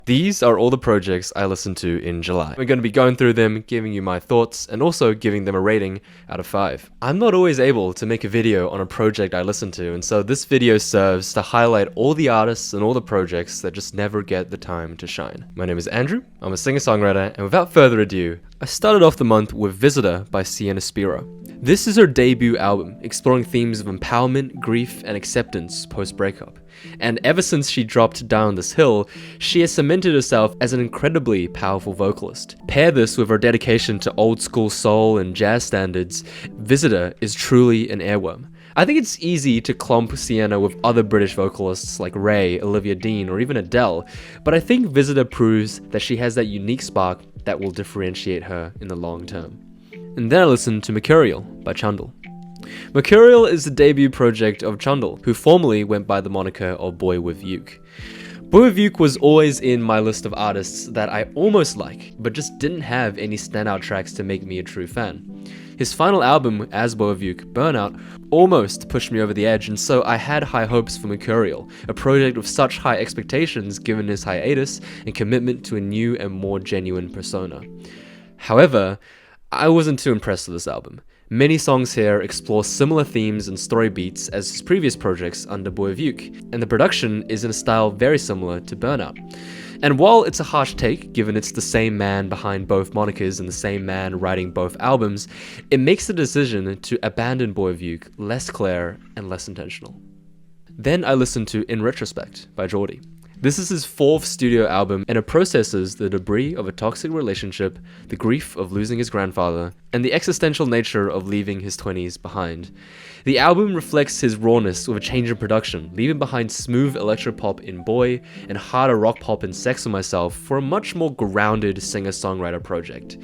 These are all the projects I listened to in July. We're going to be going through them, giving you my thoughts, and also giving them a rating out of 5. I'm not always able to make a video on a project I listen to, and so this video serves to highlight all the artists and all the projects that just never get the time to shine. My name is Andrew, I'm a singer-songwriter, and without further ado, I started off the month with Visitor by Sienna Spiro. This is her debut album, exploring themes of empowerment, grief, and acceptance post-breakup. And ever since she dropped Down This Hill, she has cemented herself as an incredibly powerful vocalist. Pair this with her dedication to old school soul and jazz standards, Visitor is truly an heirworm. I think it's easy to clump Sienna with other British vocalists like Ray, Olivia Dean, or even Adele, but I think Visitor proves that she has that unique spark that will differentiate her in the long term. And then I listened to Mercurial by Chundle. Mccurial is the debut project of Chundle, who formerly went by the moniker of Boy With Uke. Boy With Uke was always in my list of artists that I almost like, but just didn't have any standout tracks to make me a true fan. His final album, as Boy With Uke, Burnout, almost pushed me over the edge, and so I had high hopes for Mccurial, a project with such high expectations given his hiatus and commitment to a new and more genuine persona. However, I wasn't too impressed with this album. Many songs here explore similar themes and story beats as his previous projects under Boy With Uke, and the production is in a style very similar to Burnout. And while it's a harsh take, given it's the same man behind both monikers and the same man writing both albums, it makes the decision to abandon Boy With Uke less clear and less intentional. Then I listened to In Retrospect by Jordi. This is his 4th studio album, and it processes the debris of a toxic relationship, the grief of losing his grandfather, and the existential nature of leaving his 20s behind. The album reflects his rawness with a change in production, leaving behind smooth electropop in Boy and harder rock pop in Sex With Myself for a much more grounded singer-songwriter project.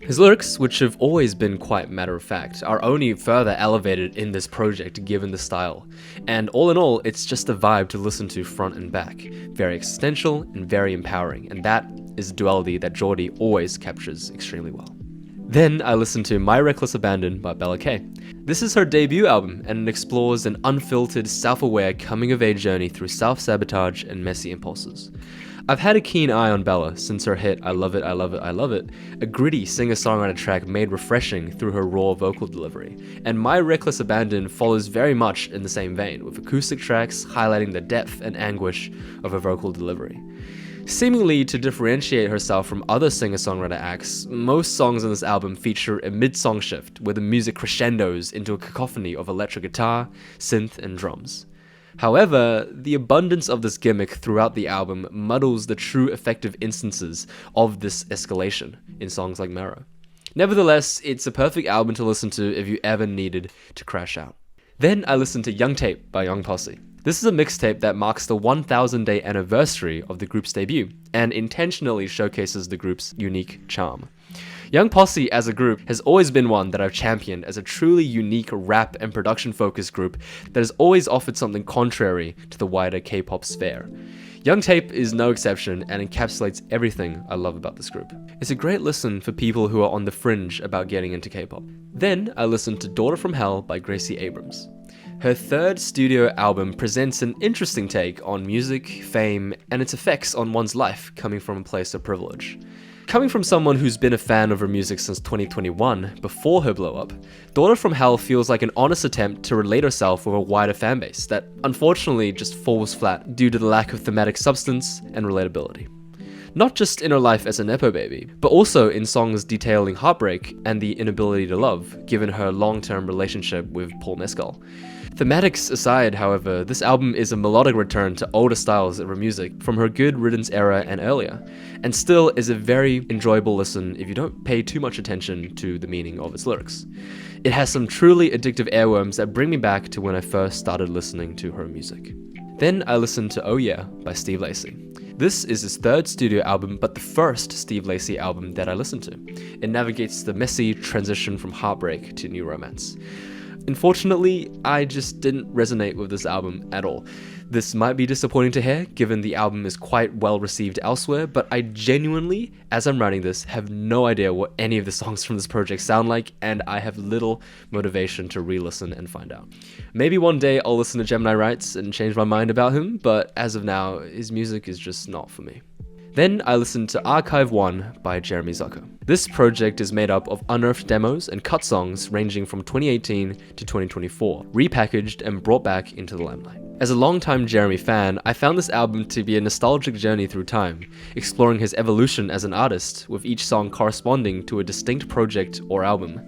His lyrics, which have always been quite matter-of-fact, are only further elevated in this project given the style. And all in all, it's just a vibe to listen to front and back. Very existential and very empowering, and that is a duality that Jordi always captures extremely well. Then I listened to My Reckless Abandon by Bella K. This is her debut album, and it explores an unfiltered, self-aware coming-of-age journey through self-sabotage and messy impulses. I've had a keen eye on Bella since her hit I Love It, I Love It, I Love It, a gritty singer-songwriter track made refreshing through her raw vocal delivery, and My Reckless Abandon follows very much in the same vein, with acoustic tracks highlighting the depth and anguish of her vocal delivery. Seemingly to differentiate herself from other singer-songwriter acts, most songs on this album feature a mid-song shift where the music crescendos into a cacophony of electric guitar, synth, and drums. However, the abundance of this gimmick throughout the album muddles the true effective instances of this escalation in songs like Mirror. Nevertheless, it's a perfect album to listen to if you ever needed to crash out. Then I listened to Young Tape by Young Posse. This is a mixtape that marks the 1,000-day anniversary of the group's debut, and intentionally showcases the group's unique charm. Young Posse as a group has always been one that I've championed as a truly unique rap and production-focused group that has always offered something contrary to the wider K-pop sphere. Young Tape is no exception and encapsulates everything I love about this group. It's a great listen for people who are on the fringe about getting into K-pop. Then I listened to Daughter From Hell by Gracie Abrams. Her 3rd studio album presents an interesting take on music, fame, and its effects on one's life coming from a place of privilege. Coming from someone who's been a fan of her music since 2021, before her blow-up, Daughter From Hell feels like an honest attempt to relate herself with a wider fanbase that unfortunately just falls flat due to the lack of thematic substance and relatability. Not just in her life as a nepo baby, but also in songs detailing heartbreak and the inability to love, given her long-term relationship with Paul Mescal. Thematics aside, however, this album is a melodic return to older styles of her music from her Good Riddance era and earlier, and still is a very enjoyable listen if you don't pay too much attention to the meaning of its lyrics. It has some truly addictive airworms that bring me back to when I first started listening to her music. Then I listened to Oh Yeah by Steve Lacy. This is his 3rd studio album, but the first Steve Lacy album that I listened to. It navigates the messy transition from heartbreak to new romance. Unfortunately, I just didn't resonate with this album at all. This might be disappointing to hear, given the album is quite well received elsewhere, but I genuinely, as I'm writing this, have no idea what any of the songs from this project sound like, and I have little motivation to re-listen and find out. Maybe one day I'll listen to Gemini Rights and change my mind about him, but as of now, his music is just not for me. Then I listened to Archive 1 by Jeremy Zucker. This project is made up of unearthed demos and cut songs ranging from 2018 to 2024, repackaged and brought back into the limelight. As a longtime Jeremy fan, I found this album to be a nostalgic journey through time, exploring his evolution as an artist, with each song corresponding to a distinct project or album.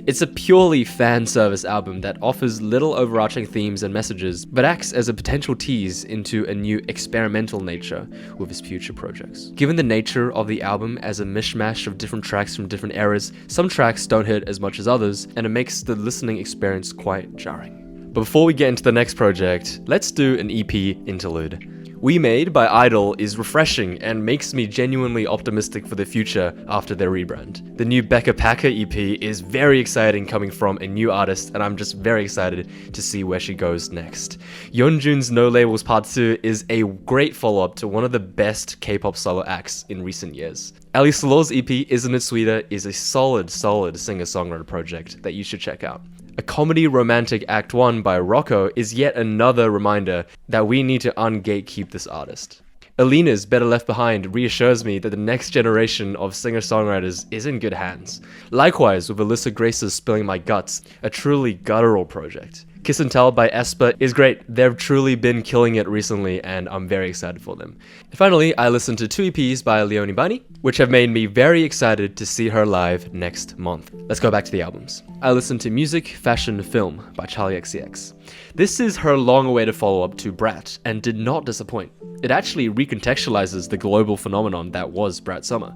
It's a purely fan service album that offers little overarching themes and messages, but acts as a potential tease into a new experimental nature with his future projects. Given the nature of the album as a mishmash of different tracks from different eras, some tracks don't hit as much as others, and it makes the listening experience quite jarring. But before we get into the next project, let's do an EP interlude. We Made by Idol is refreshing and makes me genuinely optimistic for the future after their rebrand. The new Becca Packer EP is very exciting coming from a new artist, and I'm just very excited to see where she goes next. YEONJUN's No Labels Part 2 is a great follow-up to one of the best K-pop solo acts in recent years. Salort's EP, Isn't It Sweeter, is a solid singer-songwriter project that you should check out. A comedy romantic Act 1 by Rocco is yet another reminder that we need to ungatekeep this artist. ALINA's Better Left Behind reassures me that the next generation of singer-songwriters is in good hands. Likewise with Alyssa Grace's Spilling My Guts, a truly guttural project. Kiss and Tell by aespa is great. They've truly been killing it recently, and I'm very excited for them. And finally, I listened to 2 EPs by Leonie Biney, which have made me very excited to see her live next month. Let's go back to the albums. I listened to Music, Fashion, Film by Charli XCX. This is her long-awaited follow-up to Brat, and did not disappoint. It actually recontextualizes the global phenomenon that was Brat Summer.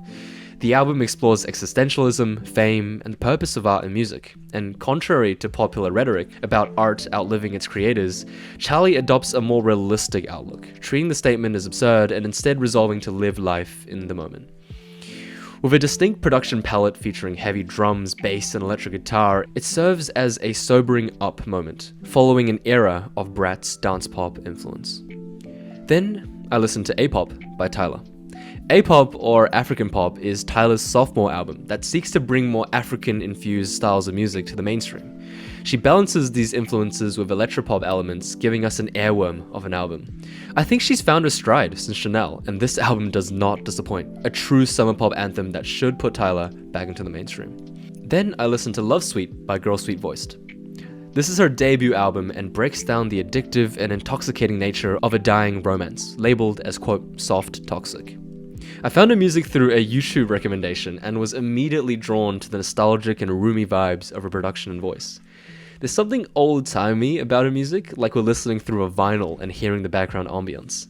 The album explores existentialism, fame, and the purpose of art and music, and contrary to popular rhetoric about art outliving its creators, Charli adopts a more realistic outlook, treating the statement as absurd and instead resolving to live life in the moment. With a distinct production palette featuring heavy drums, bass, and electric guitar, it serves as a sobering up moment, following an era of Brat's dance pop influence. Then, I listened to A-Pop by Tyla. A-Pop, or African Pop, is Tyla's sophomore album that seeks to bring more African-infused styles of music to the mainstream. She balances these influences with electropop elements, giving us an airworm of an album. I think she's found her stride since Chanel, and this album does not disappoint. A true summer pop anthem that should put Tyla back into the mainstream. Then I listened to Lovesweet by Girlsweetvoiced. This is her debut album and breaks down the addictive and intoxicating nature of a dying romance, labeled as quote, soft toxic. I found her music through a YouTube recommendation and was immediately drawn to the nostalgic and roomy vibes of her production and voice. There's something old-timey about her music, like we're listening through a vinyl and hearing the background ambience.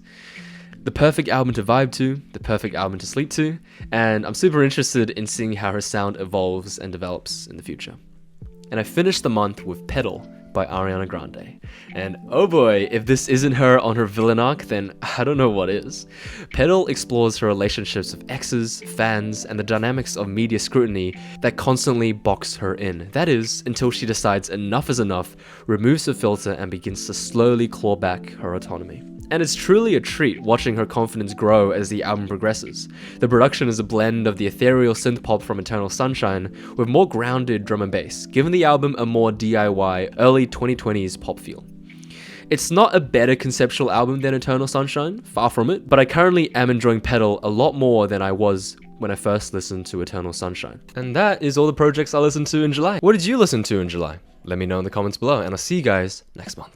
The perfect album to vibe to, the perfect album to sleep to, and I'm super interested in seeing how her sound evolves and develops in the future. And I finished the month with Petal by Ariana Grande. And oh boy, if this isn't her on her villain arc, then I don't know what is. Petal explores her relationships with exes, fans, and the dynamics of media scrutiny that constantly box her in. That is, until she decides enough is enough, removes the filter, and begins to slowly claw back her autonomy. And it's truly a treat watching her confidence grow as the album progresses. The production is a blend of the ethereal synth pop from Eternal Sunshine with more grounded drum and bass, giving the album a more DIY, early 2020s pop feel. It's not a better conceptual album than Eternal Sunshine, far from it, but I currently am enjoying Petal a lot more than I was when I first listened to Eternal Sunshine. And that is all the projects I listened to in July. What did you listen to in July? Let me know in the comments below, and I'll see you guys next month.